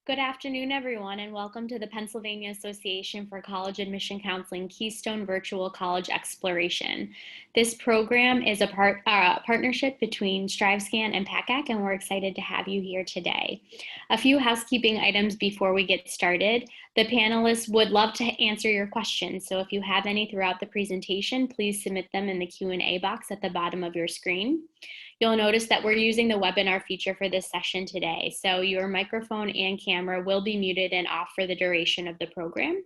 Good afternoon, everyone, and welcome to the Pennsylvania Association for College Admission Counseling Keystone Virtual College Exploration. This program is a partnership between StriveScan and PACAC, and we're excited to have you here today. A few housekeeping items before we get started. The panelists would love to answer your questions, so if you have any throughout the presentation, please submit them in the Q&A box at the bottom of your screen. You'll notice that we're using the webinar feature for this session today, so your microphone and camera will be muted and off for the duration of the program.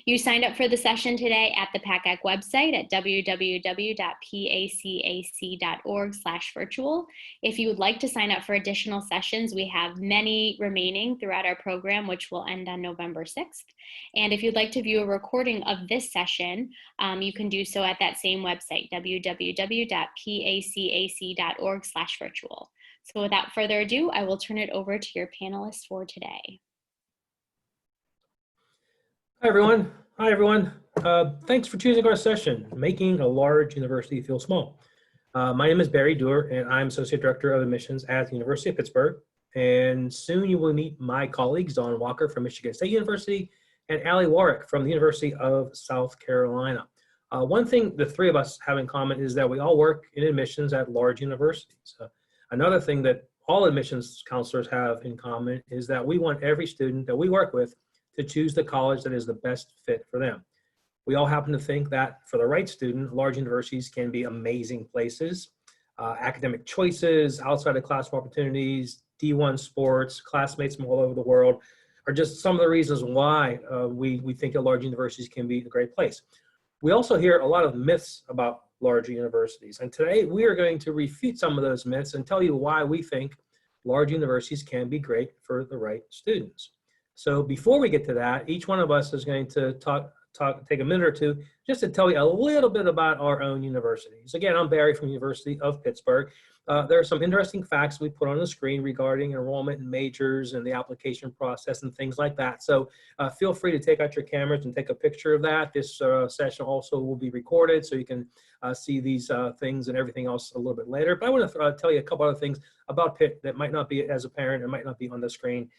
You signed up for the session today at the PACAC website at www.pacac.org/virtual. If you would like to sign up for additional sessions, we have many remaining throughout our program, which will end on November 6th. And if you'd like to view a recording of this session, you can do so at that same website, www.pacac.org/virtual. So without further ado, I will turn it over to your panelists for today. Hi, everyone. Thanks for choosing our session, Making a Large University Feel Small. My name is Barry Doerr, and I'm Associate Director of Admissions at the University of Pittsburgh. And soon you will meet my colleagues, Dawn Walker from Michigan State University and Allie Warwick from the University of South Carolina. One thing the three of us have in common is that we all work in admissions at large universities. Another thing that all admissions counselors have in common is that we want every student that we work with to choose the college that is the best fit for them. We all happen to think that for the right student, large universities can be amazing places. Academic choices, outside of classroom opportunities, D1 sports, classmates from all over the world are just some of the reasons why we think that large universities can be a great place. We also hear a lot of myths about larger universities. And today we are going to refute some of those myths and tell you why we think large universities can be great for the right students. So before we get to that, each one of us is going to take a minute or two just to tell you a little bit about our own universities. Again, I'm Barry from the University of Pittsburgh. There are some interesting facts we put on the screen regarding enrollment and majors and the application process and things like that. So feel free to take out your cameras and take a picture of that. This session also will be recorded, so you can see these things and everything else a little bit later. But I want to tell you a couple other things about Pitt that might not be as apparent and might not be on the screen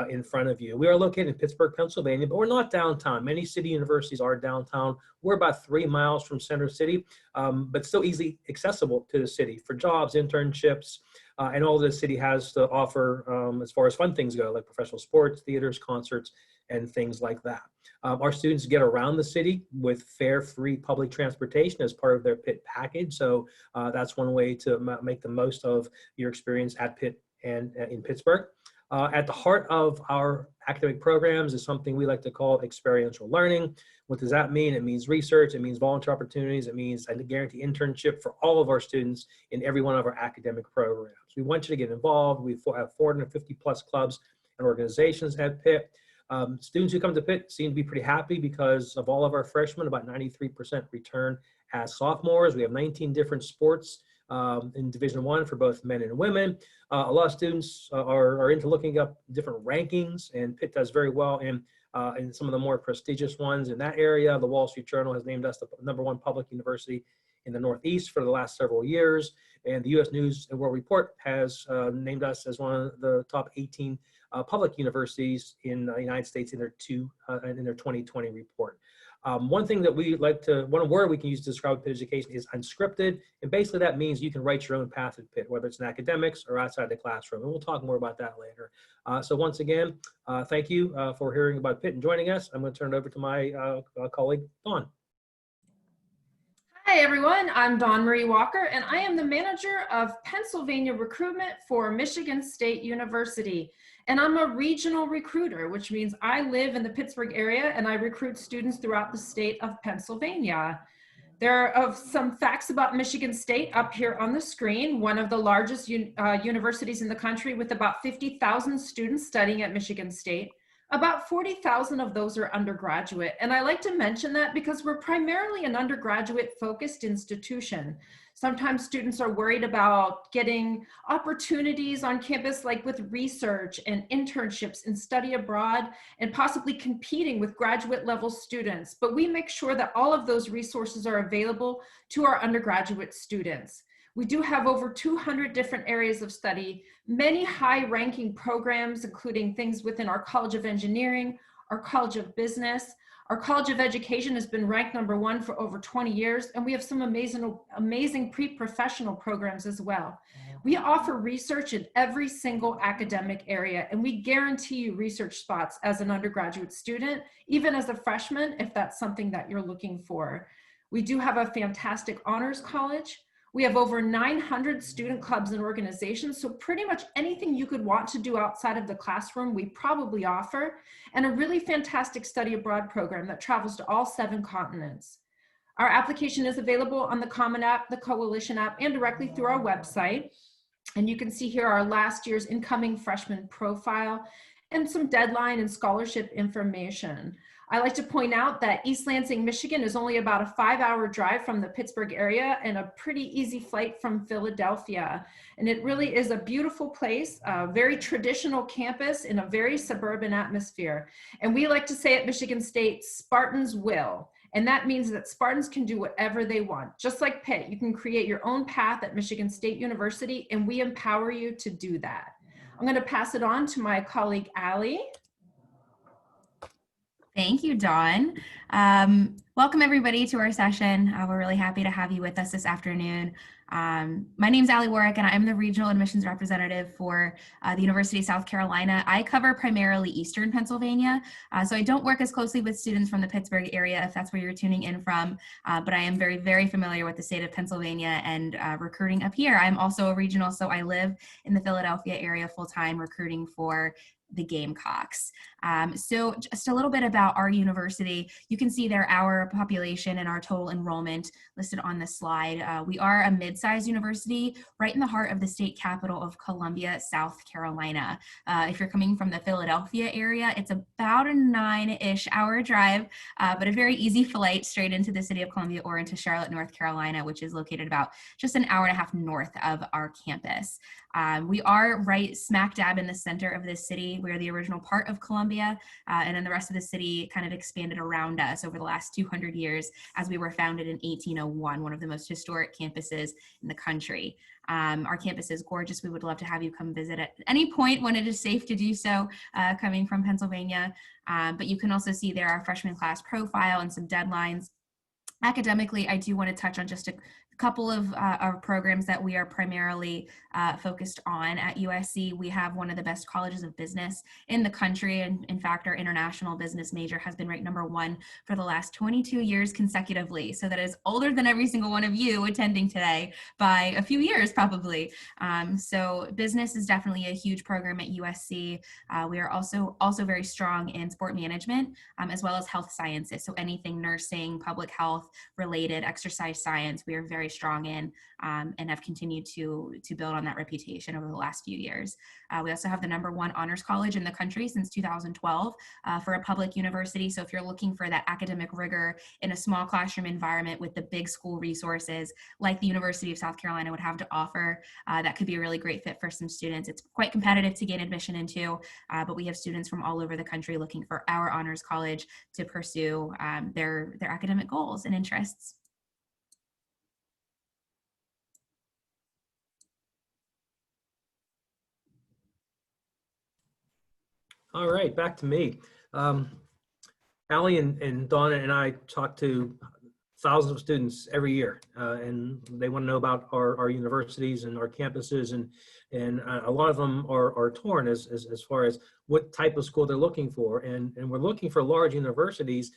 in front of you. We are located in Pittsburgh, Pennsylvania, but we're not downtown. Many city universities are downtown. We're about 3 miles from Center City, but still easily accessible to the city for jobs, internships, and all the city has to offer as far as fun things go, like professional sports, theaters, concerts, and things like that. Our students get around the city with fare-free public transportation as part of their Pitt package. So that's one way to make the most of your experience at Pitt and in Pittsburgh. At the heart of our academic programs is something we like to call experiential learning. What does that mean? It means research, it means volunteer opportunities, it means a guaranteed internship for all of our students in every one of our academic programs. We want you to get involved. We have 450 plus clubs and organizations at Pitt. Students who come to Pitt seem to be pretty happy because of all of our freshmen, about 93% return as sophomores. We have 19 different sports in Division I for both men and women. A lot of students are into looking up different rankings, and Pitt does very well in some of the more prestigious ones in that area. The Wall Street Journal has named us the #1 public university in the Northeast for the last several years, and the U.S. News and World Report has named us as one of the top 18 public universities in the United States in their 2020 report. One thing that we like to, one word we can use to describe Pitt education is unscripted. And basically that means you can write your own path at Pitt, whether it's in academics or outside the classroom. And we'll talk more about that later. So once again, thank you for hearing about Pitt and joining us. I'm going to turn it over to my colleague, Dawn. Hi everyone, I'm Dawn Marie Walker and I am the manager of Pennsylvania recruitment for Michigan State University. And I'm a regional recruiter, which means I live in the Pittsburgh area and I recruit students throughout the state of Pennsylvania. There are some facts about Michigan State up here on the screen, one of the largest universities in the country with about 50,000 students studying at Michigan State. About 40,000 of those are undergraduate. And I like to mention that because we're primarily an undergraduate focused institution. Sometimes students are worried about getting opportunities on campus, like with research and internships and study abroad, and possibly competing with graduate level students. But we make sure that all of those resources are available to our undergraduate students. We do have over 200 different areas of study, many high-ranking programs, including things within our College of Engineering, our College of Business. Our College of Education has been ranked #1 for over 20 years, and we have some amazing pre-professional programs as well. We offer research in every single academic area, and we guarantee you research spots as an undergraduate student, even as a freshman, if that's something that you're looking for. We do have a fantastic honors college. We have over 900 student clubs and organizations, so pretty much anything you could want to do outside of the classroom, we probably offer, and a really fantastic study abroad program that travels to all 7 continents. Our application is available on the Common App, the Coalition app, and directly through our website. And you can see here our last year's incoming freshman profile and some deadline and scholarship information. I like to point out that East Lansing, Michigan is only about a 5-hour drive from the Pittsburgh area and a pretty easy flight from Philadelphia. And it really is a beautiful place, a very traditional campus in a very suburban atmosphere. And we like to say at Michigan State, Spartans will. And that means that Spartans can do whatever they want. Just like Pitt, you can create your own path at Michigan State University, and we empower you to do that. I'm going to pass it on to my colleague, Allie. Thank you, Dawn. Welcome everybody to our session. We're really happy to have you with us this afternoon. My name is Allie Warwick, and I'm the Regional Admissions Representative for the University of South Carolina. I cover primarily Eastern Pennsylvania, so I don't work as closely with students from the Pittsburgh area, if that's where you're tuning in from, but I am very, very familiar with the state of Pennsylvania and recruiting up here. I'm also a regional, so I live in the Philadelphia area full-time recruiting for the Gamecocks. So just a little bit about our university. You can see there our population and our total enrollment listed on the slide. We are a mid-sized university right in the heart of the state capital of Columbia, South Carolina. If you're coming from the Philadelphia area, it's about a 9-ish hour drive, but a very easy flight straight into the city of Columbia or into Charlotte, North Carolina, which is located about just an hour and a half north of our campus. We are right smack dab in the center of this city. We're the original part of Columbia, and then the rest of the city kind of expanded around us over the last 200 years as we were founded in 1801, one of the most historic campuses in the country. Our campus is gorgeous. We would love to have you come visit at any point when it is safe to do so, coming from Pennsylvania. But you can also see there our freshman class profile and some deadlines. Academically, I do want to touch on just a couple of our programs that we are primarily focused on at USC. We have one of the best colleges of business in the country, and in fact our international business major has been ranked #1 for the last 22 years consecutively, so that is older than every single one of you attending today by a few years probably. So business is definitely a huge program at USC. We are also very strong in sport management, as well as health sciences, so anything nursing, public health related, exercise science, we are very strong in, and have continued to build on that reputation over the last few years. We also have the #1 honors college in the country since 2012 for a public university. So if you're looking for that academic rigor in a small classroom environment with the big school resources like the University of South Carolina would have to offer, that could be a really great fit for some students. It's quite competitive to gain admission into, but we have students from all over the country looking for our honors college to pursue their academic goals and interests. All right, back to me. Allie and Donna and I talk to thousands of students every year, and they want to know about our universities and our campuses, and a lot of them are torn as far as what type of school they're looking for, and we're looking for large universities.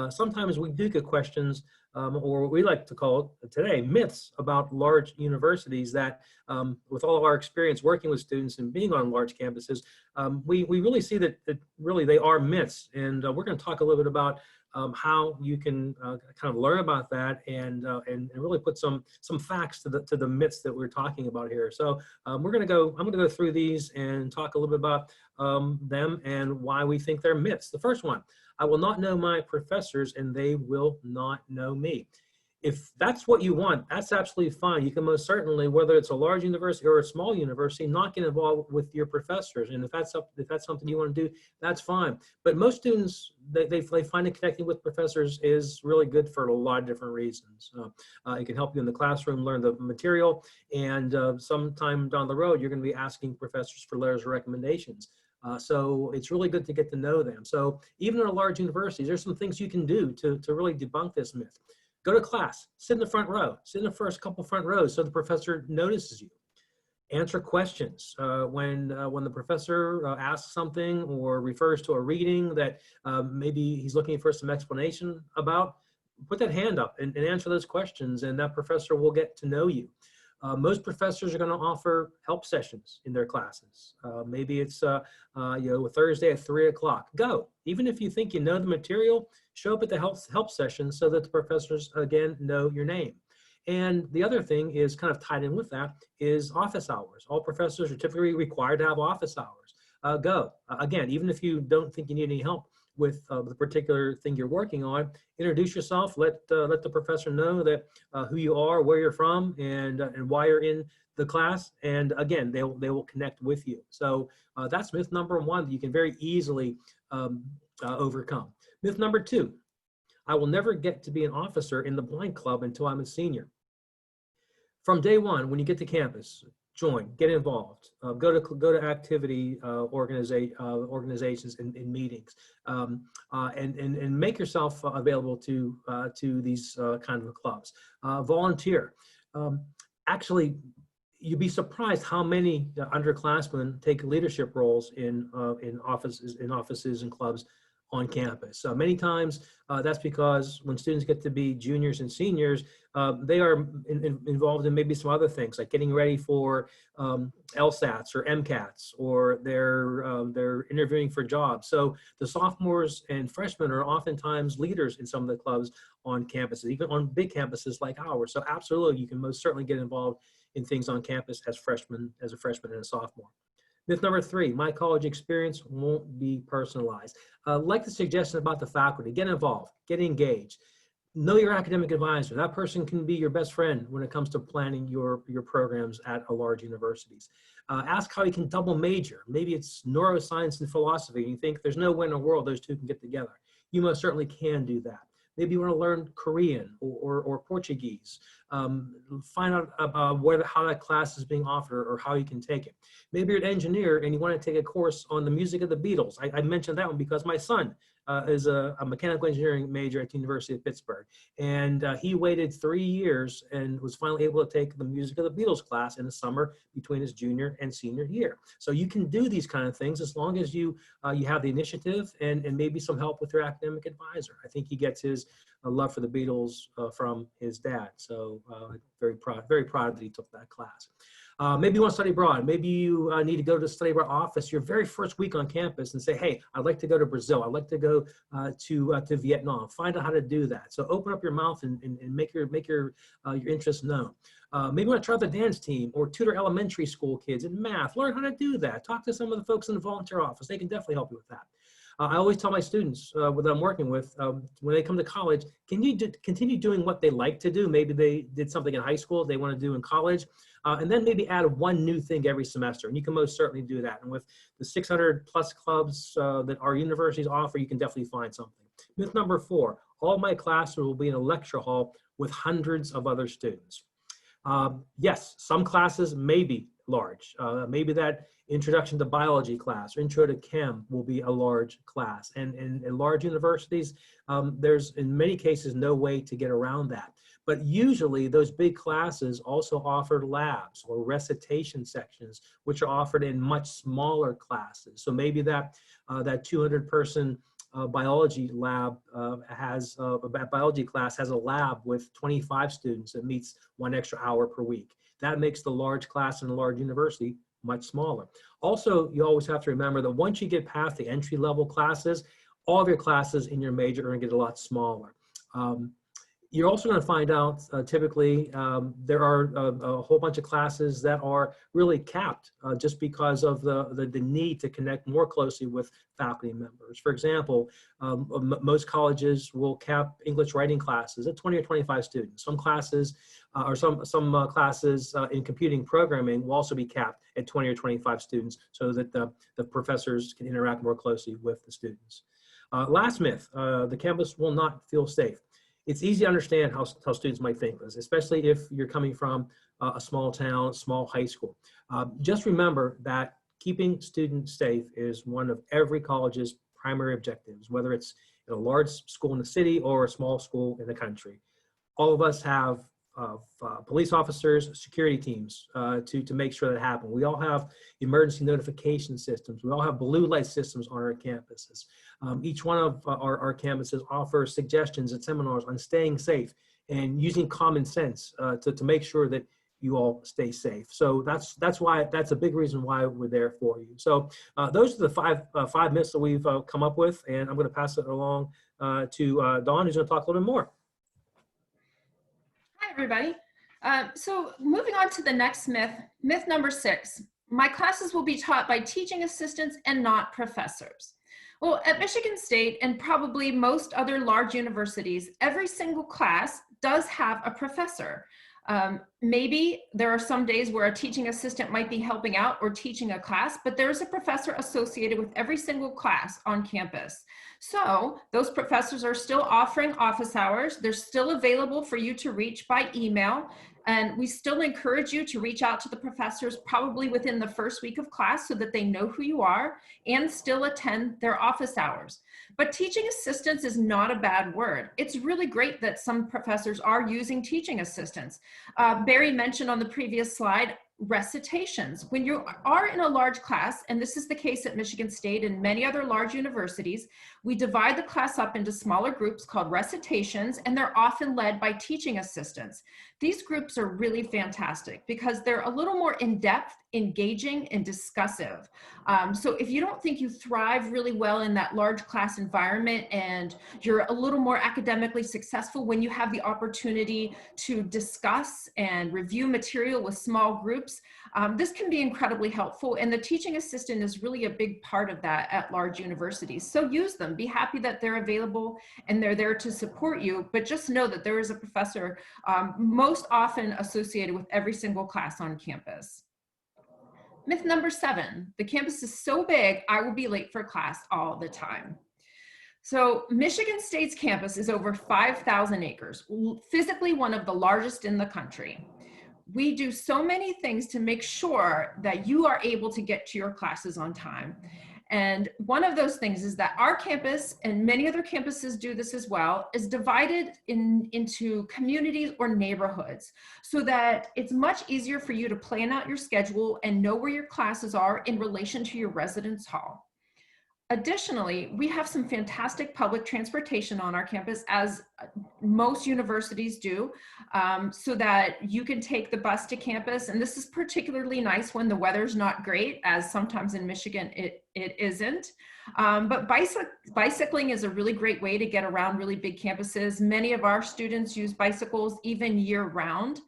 Sometimes we do get questions, or what we like to call today myths about large universities that, with all of our experience working with students and being on large campuses, we really see that really they are myths, and we're going to talk a little bit about how you can kind of learn about that and really put some facts to the myths that we're talking about here. So I'm going to go through these and talk a little bit about them and why we think they're myths. The first one: I will not know my professors and they will not know me. if that's what you want, that's absolutely fine. You can most certainly, whether it's a large university or a small university, not get involved with your professors. And if that's something you want to do, that's fine. But most students, they find that connecting with professors is really good for a lot of different reasons. It can help you in the classroom learn the material, and sometime down the road, you're going to be asking professors for letters of recommendations. So it's really good to get to know them. So even in a large university, there's some things you can do to really debunk this myth. Go to class, sit in the front row, sit in the first couple front rows so the professor notices you. Answer questions. When the professor asks something or refers to a reading that maybe he's looking for some explanation about, put that hand up and answer those questions, and that professor will get to know you. Most professors are going to offer help sessions in their classes. Maybe it's a Thursday at 3 o'clock. Go. Even if you think you know the material, show up at the help session so that the professors, again, know your name. And the other thing is kind of tied in with that is office hours. All professors are typically required to have office hours. Go. Again, even if you don't think you need any help with the particular thing you're working on, introduce yourself, let the professor know that who you are, where you're from, and why you're in the class. And again, they will connect with you. So that's myth number one that you can very easily overcome. Myth number two, I will never get to be an officer in the blind club until I'm a senior. From day one, when you get to campus, join, get involved, go to activity organizations and meetings, and make yourself available to these kind of clubs. Volunteer. Actually, you'd be surprised how many underclassmen take leadership roles in offices and clubs on campus. Many times that's because when students get to be juniors and seniors, they are involved in maybe some other things like getting ready for LSATs or MCATs, or they're interviewing for jobs. So the sophomores and freshmen are oftentimes leaders in some of the clubs on campuses, even on big campuses like ours. So absolutely, you can most certainly get involved in things on campus as a freshman and a sophomore. Myth number three, my college experience won't be personalized. Like the suggestion about the faculty, get involved, get engaged. Know your academic advisor. That person can be your best friend when it comes to planning your programs at a large universities. Ask how you can double major. Maybe it's neuroscience and philosophy, and you think there's no way in the world those two can get together. You most certainly can do that. Maybe you want to learn Korean or Portuguese. Find out about how that class is being offered or how you can take it. Maybe you're an engineer and you want to take a course on the music of the Beatles. I mentioned that one because my son is a mechanical engineering major at the University of Pittsburgh. And he waited 3 years and was finally able to take the music of the Beatles class in the summer between his junior and senior year. So you can do these kind of things as long as you have the initiative and maybe some help with your academic advisor. I think he gets his love for the Beatles from his dad. So very proud that he took that class. Maybe you want to study abroad. Maybe you need to go to the study abroad office your very first week on campus and say, hey, I'd like to go to Brazil. I'd like to go to Vietnam. Find out how to do that. So open up your mouth and make your interests known. Maybe you want to try the dance team or tutor elementary school kids in math. Learn how to do that. Talk to some of the folks in the volunteer office. They can definitely help you with that. I always tell my students that I'm working with, when they come to college, can you continue doing what they like to do? Maybe they did something in high school they want to do in college, and then maybe add one new thing every semester. And you can most certainly do that. And with the 600 plus clubs that our universities offer, you can definitely find something. Myth number 4, all my classes will be in a lecture hall with hundreds of other students. Yes, some classes may be large. Maybe that introduction to biology class or intro to chem will be a large class. And in large universities, there's in many cases no way to get around that. But usually those big classes also offer labs or recitation sections, which are offered in much smaller classes. So maybe that 200-person biology lab biology class has a lab with 25 students that meets 1 extra hour per week. That makes the large class in a large university much smaller. Also, you always have to remember that once you get past the entry-level classes, all of your classes in your major are going to get a lot smaller. You're also going to find out typically there are a whole bunch of classes that are really capped just because of the need to connect more closely with faculty members. For example, most colleges will cap English writing classes at 20 or 25 students. Some classes or some classes in computing programming will also be capped at 20 or 25 students so that the professors can interact more closely with the students. Last myth, the campus will not feel safe. It's easy to understand how students might think this, especially if you're coming from a small town, small high school. Just remember that keeping students safe is one of every college's primary objectives, whether it's in a large school in the city or a small school in the country. All of us have police officers, security teams to make sure that happens. We all have emergency notification systems. We all have blue light systems on our campuses. Each one of our campuses offers suggestions and seminars on staying safe and using common sense to make sure that you all stay safe. So that's a big reason why we're there for you. So those are the five myths that we've come up with, and I'm going to pass it along to Dawn, who's going to talk a little bit more. Hi, everybody. So moving on to the next myth, myth number 6. My classes will be taught by teaching assistants and not professors. Well, at Michigan State and probably most other large universities, every single class does have a professor. Maybe there are some days where a teaching assistant might be helping out or teaching a class, but there's a professor associated with every single class on campus. So those professors are still offering office hours. They're still available for you to reach by email. And we still encourage you to reach out to the professors probably within the first week of class so that they know who you are and still attend their office hours. But teaching assistants is not a bad word. It's really great that some professors are using teaching assistants. Barry mentioned on the previous slide, recitations. When you are in a large class, and this is the case at Michigan State and many other large universities, we divide the class up into smaller groups called recitations, and they're often led by teaching assistants. These groups are really fantastic because they're a little more in-depth, engaging, and discussive. So if you don't think you thrive really well in that large class environment and you're a little more academically successful when you have the opportunity to discuss and review material with small groups, this can be incredibly helpful. And the teaching assistant is really a big part of that at large universities. So use them. Be happy that they're available and they're there to support you, but just know that there is a professor most often associated with every single class on campus. Myth number 7, the campus is so big, I will be late for class all the time. So Michigan State's campus is over 5,000 acres, physically one of the largest in the country. We do so many things to make sure that you are able to get to your classes on time. And one of those things is that our campus, and many other campuses do this as well, is divided into communities or neighborhoods so that it's much easier for you to plan out your schedule and know where your classes are in relation to your residence hall. Additionally, we have some fantastic public transportation on our campus, as most universities do, so that you can take the bus to campus. And this is particularly nice when the weather's not great, as sometimes in Michigan it isn't. But bicycling is a really great way to get around really big campuses. Many of our students use bicycles even year-round.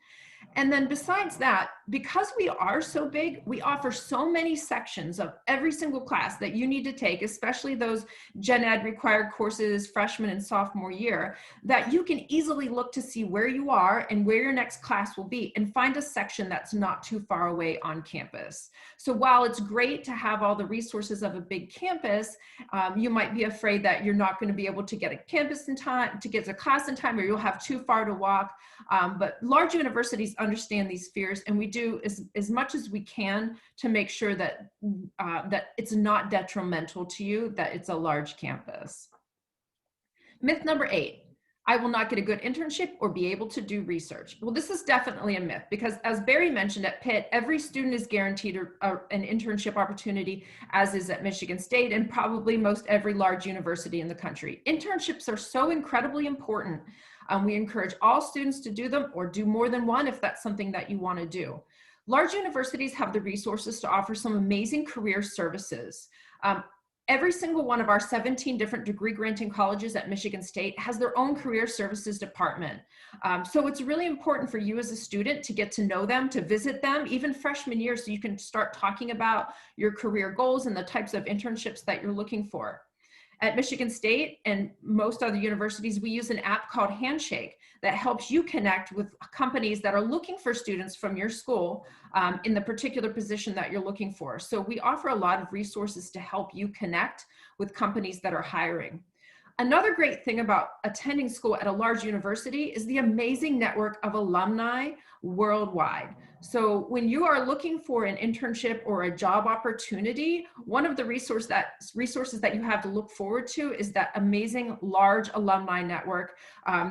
And then besides that, because we are so big, we offer so many sections of every single class that you need to take, especially those gen ed required courses freshman and sophomore year, that you can easily look to see where you are and where your next class will be and find a section that's not too far away on campus. So while it's great to have all the resources of a big campus, you might be afraid that you're not going to be able to get a campus in time, to get to class in time, or you'll have too far to walk. But large universities understand these fears, and we do as much as we can to make sure that that it's not detrimental to you, that it's a large campus. Myth number 8, I will not get a good internship or be able to do research. Well, this is definitely a myth because, as Barry mentioned, at Pitt, every student is guaranteed an internship opportunity, as is at Michigan State and probably most every large university in the country. Internships are so incredibly important. We encourage all students to do them or do more than one if that's something that you want to do. Large universities have the resources to offer some amazing career services. Every single one of our 17 different degree granting colleges at Michigan State has their own career services department. So it's really important for you as a student to get to know them, to visit them, even freshman year, so you can start talking about your career goals and the types of internships that you're looking for. At Michigan State and most other universities, we use an app called Handshake that helps you connect with companies that are looking for students from your school in the particular position that you're looking for. So we offer a lot of resources to help you connect with companies that are hiring. Another great thing about attending school at a large university is the amazing network of alumni worldwide. So when you are looking for an internship or a job opportunity, one of the resources that you have to look forward to is that amazing large alumni network.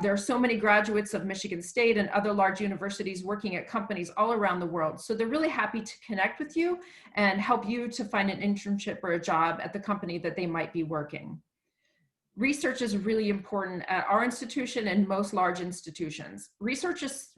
There are so many graduates of Michigan State and other large universities working at companies all around the world. So they're really happy to connect with you and help you to find an internship or a job at the company that they might be working. Research is really important at our institution and most large institutions. Research is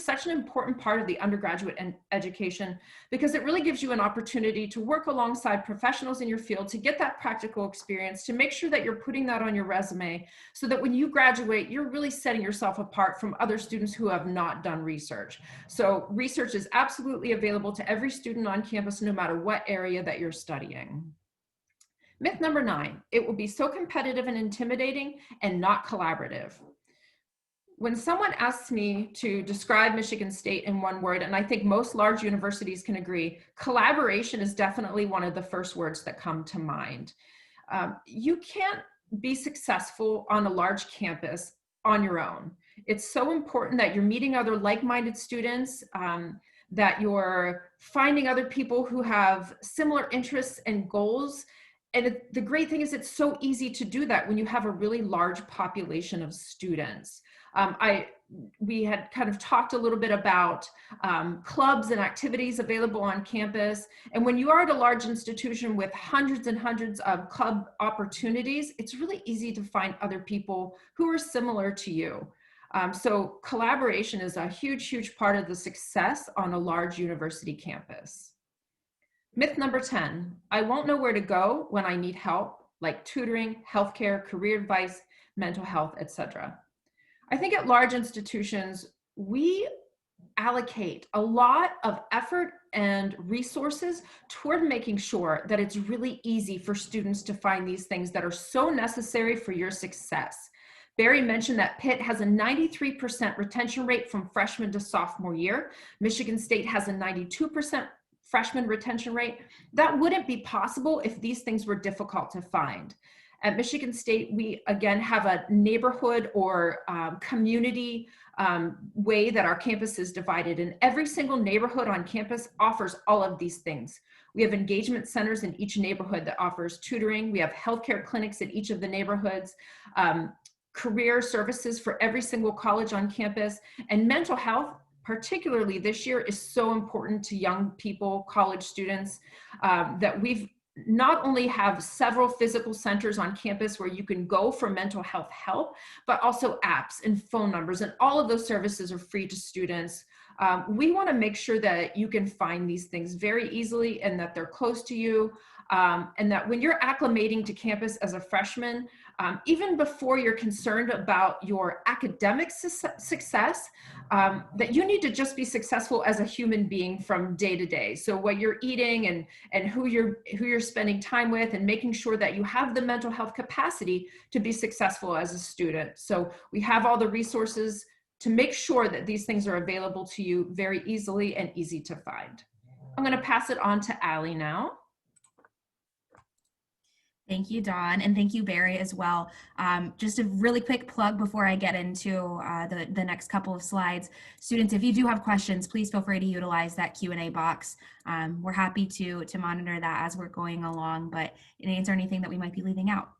such an important part of the undergraduate education because it really gives you an opportunity to work alongside professionals in your field to get that practical experience, to make sure that you're putting that on your resume so that when you graduate, you're really setting yourself apart from other students who have not done research. So research is absolutely available to every student on campus, no matter what area that you're studying. Myth number 9, it will be so competitive and intimidating and not collaborative. When someone asks me to describe Michigan State in one word, and I think most large universities can agree, collaboration is definitely one of the first words that come to mind. You can't be successful on a large campus on your own. It's so important that you're meeting other like-minded students, that you're finding other people who have similar interests and goals. And the great thing is it's so easy to do that when you have a really large population of students. We had kind of talked a little bit about clubs and activities available on campus. And when you are at a large institution with hundreds and hundreds of club opportunities, it's really easy to find other people who are similar to you. So collaboration is a huge, huge part of the success on a large university campus. Myth number 10, I won't know where to go when I need help, like tutoring, healthcare, career advice, mental health, etc. I think at large institutions, we allocate a lot of effort and resources toward making sure that it's really easy for students to find these things that are so necessary for your success. Barry mentioned that Pitt has a 93% retention rate from freshman to sophomore year. Michigan State has a 92% freshman retention rate. That wouldn't be possible if these things were difficult to find. At Michigan State, we again have a neighborhood or community way that our campus is divided, and every single neighborhood on campus offers all of these things. We have engagement centers in each neighborhood that offers tutoring. We have healthcare clinics in each of the neighborhoods, career services for every single college on campus, and mental health, particularly this year, is so important to young people, college students, that we've not only have several physical centers on campus where you can go for mental health help, but also apps and phone numbers, and all of those services are free to students. We want to make sure that you can find these things very easily and that they're close to you, and that when you're acclimating to campus as a freshman, even before you're concerned about your academic success, that you need to just be successful as a human being from day to day. So what you're eating and who you're spending time with, and making sure that you have the mental health capacity to be successful as a student. So we have all the resources to make sure that these things are available to you very easily and easy to find. I'm going to pass it on to Allie now. Thank you, Dawn, and thank you, Barry, as well. Just a really quick plug before I get into the next couple of slides. Students, if you do have questions, please feel free to utilize that Q&A box. We're happy to monitor that as we're going along, but answer anything that we might be leaving out.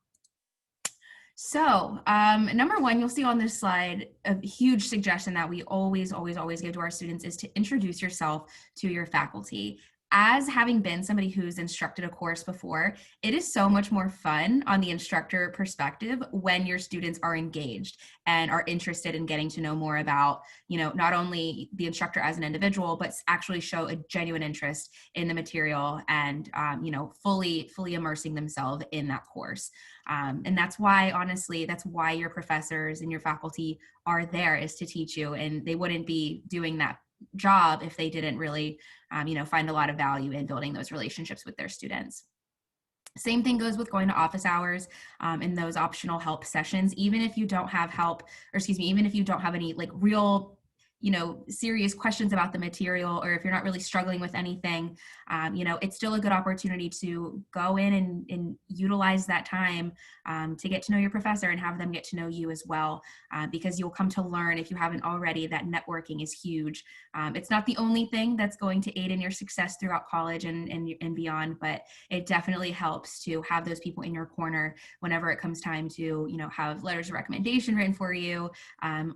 So number one, you'll see on this slide, a huge suggestion that we always give to our students is to introduce yourself to your faculty. as having been somebody who's instructed a course before, it is so much more fun on the instructor perspective when your students are engaged and are interested in getting to know more about, not only the instructor as an individual, but actually show a genuine interest in the material and, fully immersing themselves in that course. And that's why, honestly, that's why your professors and your faculty are there, is to teach you, and they wouldn't be doing that job if they didn't really, find a lot of value in building those relationships with their students. Same thing goes with going to office hours and those optional help sessions. Even if you don't have help, even if you don't have any like real, serious questions about the material, or if you're not really struggling with anything, it's still a good opportunity to go in and utilize that time to get to know your professor and have them get to know you as well, because you'll come to learn, if you haven't already, that networking is huge. It's not the only thing that's going to aid in your success throughout college and beyond, but it definitely helps to have those people in your corner whenever it comes time to, have letters of recommendation written for you,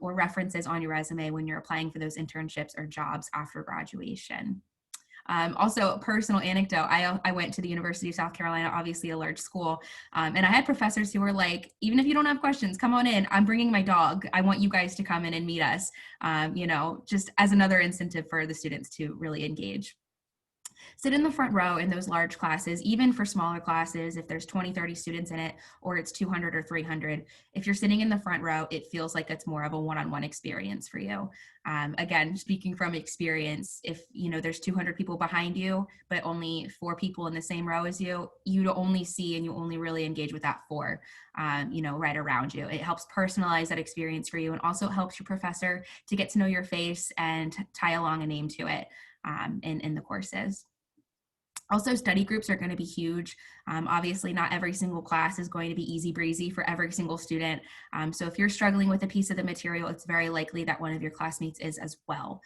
or references on your resume when you're applying for those internships or jobs after graduation. Also, a personal anecdote, I went to the University of South Carolina, obviously a large school, and I had professors who were like, even if you don't have questions, come on in, I'm bringing my dog, I want you guys to come in and meet us, just as another incentive for the students to really engage. Sit in the front row in those large classes, even for smaller classes, if there's 20, 30 students in it, or it's 200 or 300. If you're sitting in the front row, it feels like it's more of a one-on-one experience for you. Again, speaking from experience, if there's 200 people behind you, but only 4 people in the same row as you, you only see and you only really engage with that 4, right around you. It helps personalize that experience for you, and also helps your professor to get to know your face and tie along a name to it in the courses. Also, study groups are going to be huge. Obviously, not every single class is going to be easy breezy for every single student. So if you're struggling with a piece of the material, it's very likely that one of your classmates is as well.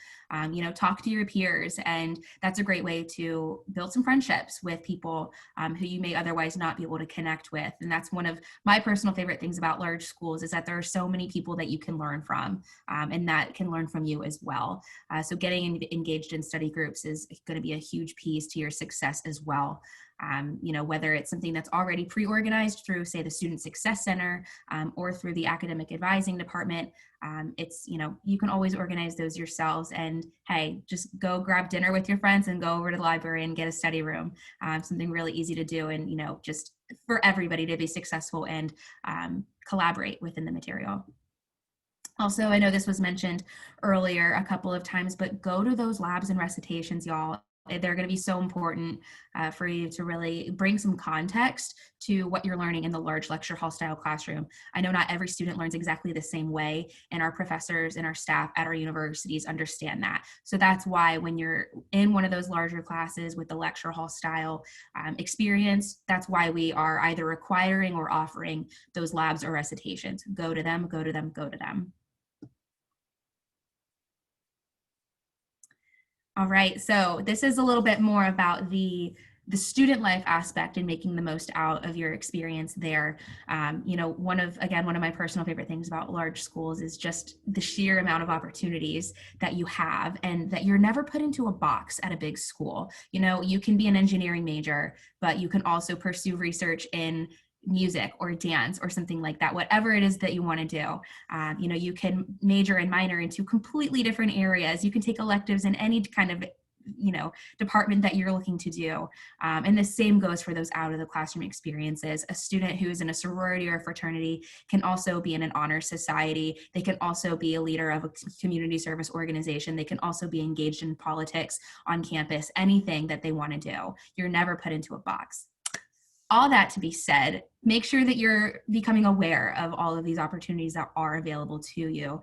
Talk to your peers, and that's a great way to build some friendships with people who you may otherwise not be able to connect with. And that's one of my personal favorite things about large schools, is that there are so many people that you can learn from, and that can learn from you as well. So getting engaged in study groups is going to be a huge piece to your success as well. Whether it's something that's already pre-organized through, say, the Student Success Center, or through the Academic Advising Department, it's, you can always organize those yourselves. And hey, just go grab dinner with your friends and go over to the library and get a study room. Something really easy to do, and, just for everybody to be successful and collaborate within the material. Also, I know this was mentioned earlier a couple of times, but go to those labs and recitations, y'all. They're going to be so important for you to really bring some context to what you're learning in the large lecture hall style classroom. I know not every student learns exactly the same way, and our professors and our staff at our universities understand that. So that's why when you're in one of those larger classes with the lecture hall style experience, that's why we are either requiring or offering those labs or recitations. Go to them, go to them, go to them. All right, so this is a little bit more about the student life aspect and making the most out of your experience there. One of my personal favorite things about large schools is just the sheer amount of opportunities that you have, and that you're never put into a box at a big school. You can be an engineering major, but you can also pursue research in music or dance or something like that, whatever it is that you want to do. You can major and minor into completely different areas. You can take electives in any kind of department that you're looking to do. And the same goes for those out of the classroom experiences. A student who's in a sorority or a fraternity can also be in an honor society. They can also be a leader of a community service organization. They can also be engaged in politics on campus, anything that they want to do. You're never put into a box. All that to be said, make sure that you're becoming aware of all of these opportunities that are available to you.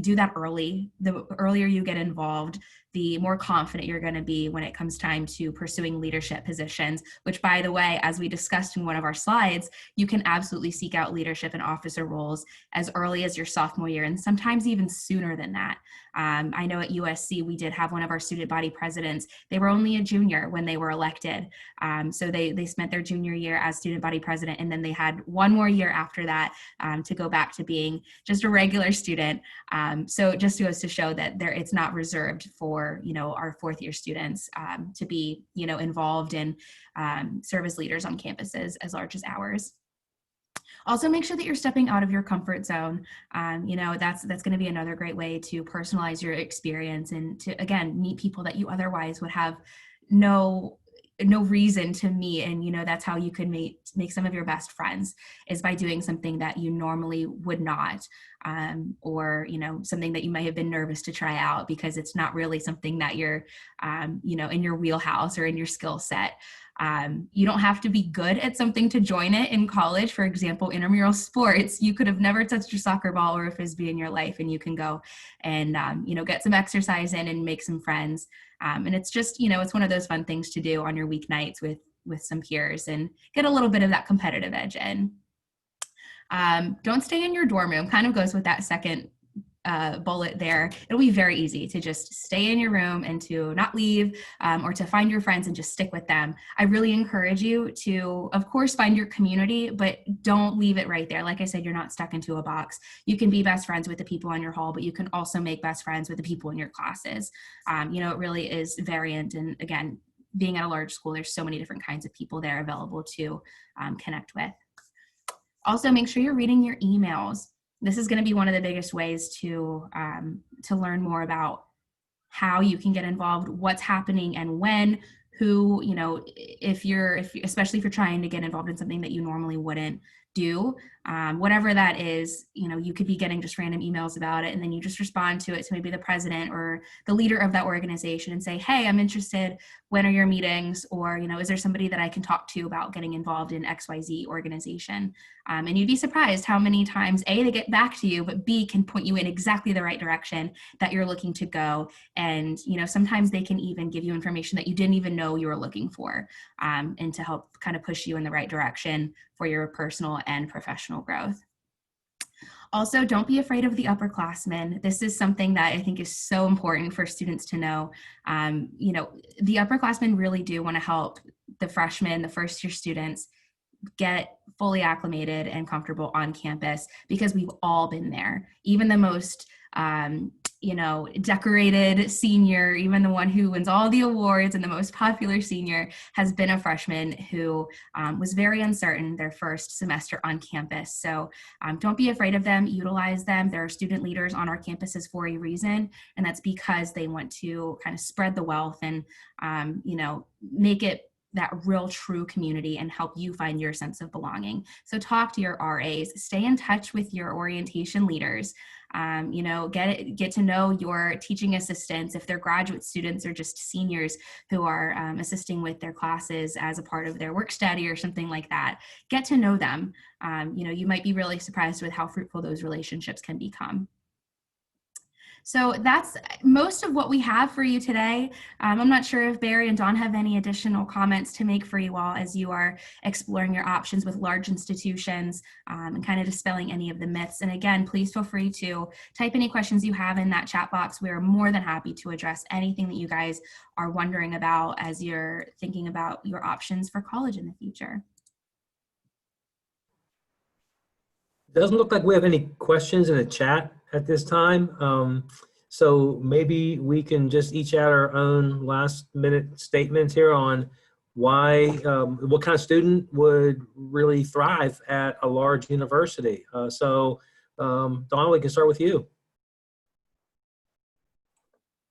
Do that early. The earlier you get involved, the more confident you're going to be when it comes time to pursuing leadership positions, which, by the way, as we discussed in one of our slides, you can absolutely seek out leadership and officer roles as early as your sophomore year, and sometimes even sooner than that. I know at USC, we did have one of our student body presidents. They were only a junior when they were elected. So they spent their junior year as student body president student, and then they had one more year after that to go back to being just a regular student. So it just goes to show that it's not reserved for, our fourth year students to be, involved in serve as leaders on campuses as large as ours. Also, make sure that you're stepping out of your comfort zone. That's going to be another great way to personalize your experience and to, again, meet people that you otherwise would have no reason to meet. And, that's how you can make some of your best friends, is by doing something that you normally would not, or, something that you might have been nervous to try out because it's not really something that you're, in your wheelhouse or in your skill set. You don't have to be good at something to join it in college. For example, intramural sports, you could have never touched a soccer ball or a Frisbee in your life, and you can go and, get some exercise in and make some friends. And it's just, it's one of those fun things to do on your weeknights with some peers and get a little bit of that competitive edge in. Don't stay in your dorm room, kind of goes with that second bullet there. It'll be very easy to just stay in your room and to not leave, or to find your friends and just stick with them. I really encourage you to, of course, find your community, but don't leave it right there. Like I said, you're not stuck into a box. You can be best friends with the people on your hall, but you can also make best friends with the people in your classes. It really is variant. And again, being at a large school, there's so many different kinds of people there available to connect with. Also, make sure you're reading your emails. This is going to be one of the biggest ways to learn more about how you can get involved, what's happening and when, who, especially if you're trying to get involved in something that you normally wouldn't do, whatever that is, you could be getting just random emails about it, and then you just respond to it to maybe the president or the leader of that organization and say, hey, I'm interested. When are your meetings? Or, is there somebody that I can talk to about getting involved in XYZ organization? And you'd be surprised how many times A, they get back to you, but B, can point you in exactly the right direction that you're looking to go. And, sometimes they can even give you information that you didn't even know you were looking for, and to help kind of push you in the right direction for your personal and professional growth. Also, don't be afraid of the upperclassmen. This is something that I think is so important for students to know. The upperclassmen really do want to help the freshmen, the first year students, get fully acclimated and comfortable on campus, because we've all been there. Even the most decorated senior, even the one who wins all the awards and the most popular senior, has been a freshman who was very uncertain their first semester on campus. So don't be afraid of them, utilize them. There are student leaders on our campuses for a reason, and that's because they want to kind of spread the wealth and, make it that real true community and help you find your sense of belonging. So talk to your RAs, stay in touch with your orientation leaders, get to know your teaching assistants, if they're graduate students or just seniors who are assisting with their classes as a part of their work study or something like that. Get to know them. You might be really surprised with how fruitful those relationships can become. So that's most of what we have for you today. I'm not sure if Barry and Dawn have any additional comments to make for you all as you are exploring your options with large institutions, and kind of dispelling any of the myths. And again, please feel free to type any questions you have in that chat box. We're more than happy to address anything that you guys are wondering about as you're thinking about your options for college in the future. Doesn't look like we have any questions in the chat at this time. So maybe we can just each add our own last minute statements here on why, what kind of student would really thrive at a large university. Dawn, we can start with you.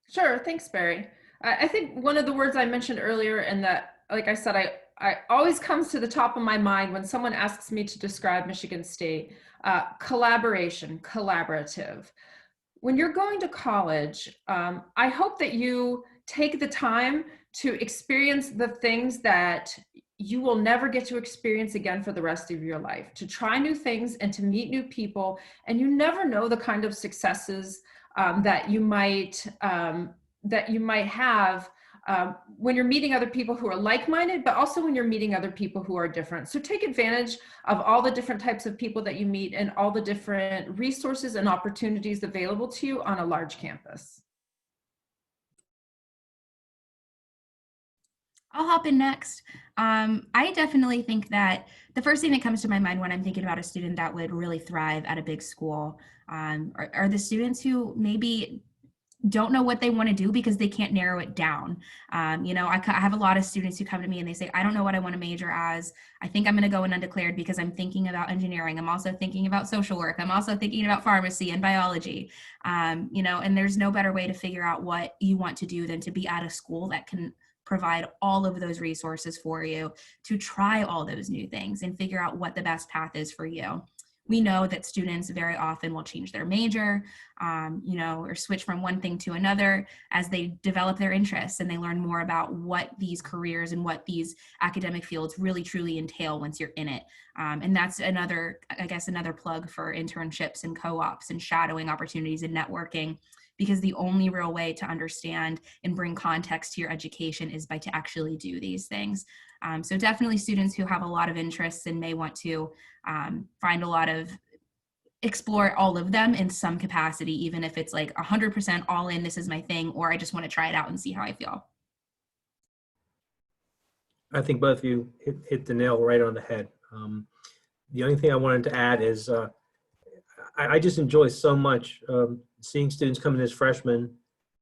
Sure, thanks, Barry. I think one of the words I mentioned earlier, and that, like I said, I always comes to the top of my mind when someone asks me to describe Michigan State, collaboration, collaborative. When you're going to college, I hope that you take the time to experience the things that you will never get to experience again for the rest of your life, to try new things and to meet new people. And you never know the kind of successes that you might have when you're meeting other people who are like-minded, but also when you're meeting other people who are different. So take advantage of all the different types of people that you meet and all the different resources and opportunities available to you on a large campus. I'll hop in next. I definitely think that the first thing that comes to my mind when I'm thinking about a student that would really thrive at a big school are the students who maybe don't know what they want to do because they can't narrow it down. I have a lot of students who come to me and they say, I don't know what I want to major as. I think I'm going to go in undeclared because I'm thinking about engineering. I'm also thinking about social work. I'm also thinking about pharmacy and biology. And there's no better way to figure out what you want to do than to be at a school that can provide all of those resources for you to try all those new things and figure out what the best path is for you. We know that students very often will change their major, or switch from one thing to another as they develop their interests and they learn more about what these careers and what these academic fields really truly entail once you're in it. And that's another plug for internships and co-ops and shadowing opportunities and networking, because the only real way to understand and bring context to your education is by to actually do these things. So definitely students who have a lot of interests and may want to explore all of them in some capacity, even if it's like 100% all in, this is my thing, or I just want to try it out and see how I feel. I think both of you hit the nail right on the head. The only thing I wanted to add is I just enjoy so much seeing students come in as freshmen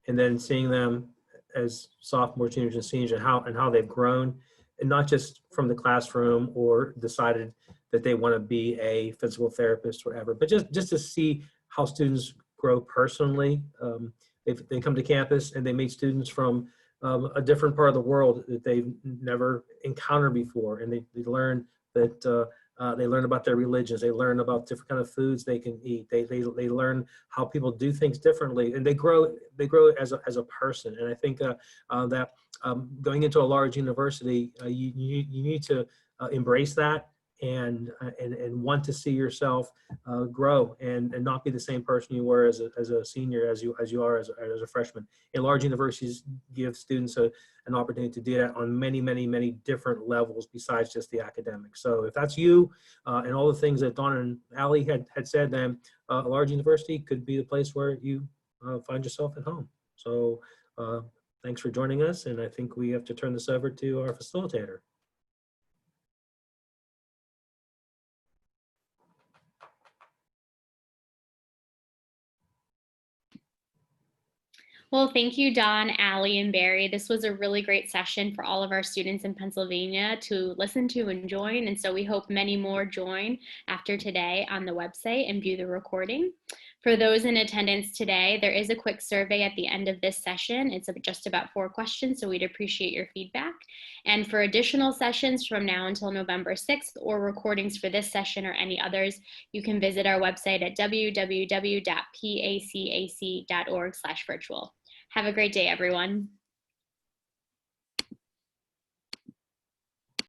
and then seeing them as sophomores, juniors, and seniors, and how they've grown, and not just from the classroom or decided that they want to be a physical therapist or whatever, but just to see how students grow personally. They come to campus and they meet students from a different part of the world that they've never encountered before, and they learn that they learn about their religions. They learn about different kind of foods they can eat. They learn how people do things differently, and they grow as a person. And I think that going into a large university, you need to embrace that and want to see yourself grow and not be the same person you were as a senior as you are as a freshman. And large universities give students an opportunity to do that on many different levels besides just the academics. So if that's you and all the things that Dawn and Allie had said, then a large university could be the place where you find yourself at home. So thanks for joining us, and I think we have to turn this over to our facilitator. Well, thank you, Dawn, Allie, and Barry. This was a really great session for all of our students in Pennsylvania to listen to and join. And so we hope many more join after today on the website and view the recording. For those in attendance today, there is a quick survey at the end of this session. It's just about 4 questions, so we'd appreciate your feedback. And for additional sessions from now until November 6th, or recordings for this session or any others, you can visit our website at www.pacac.org/virtual. Have a great day, everyone.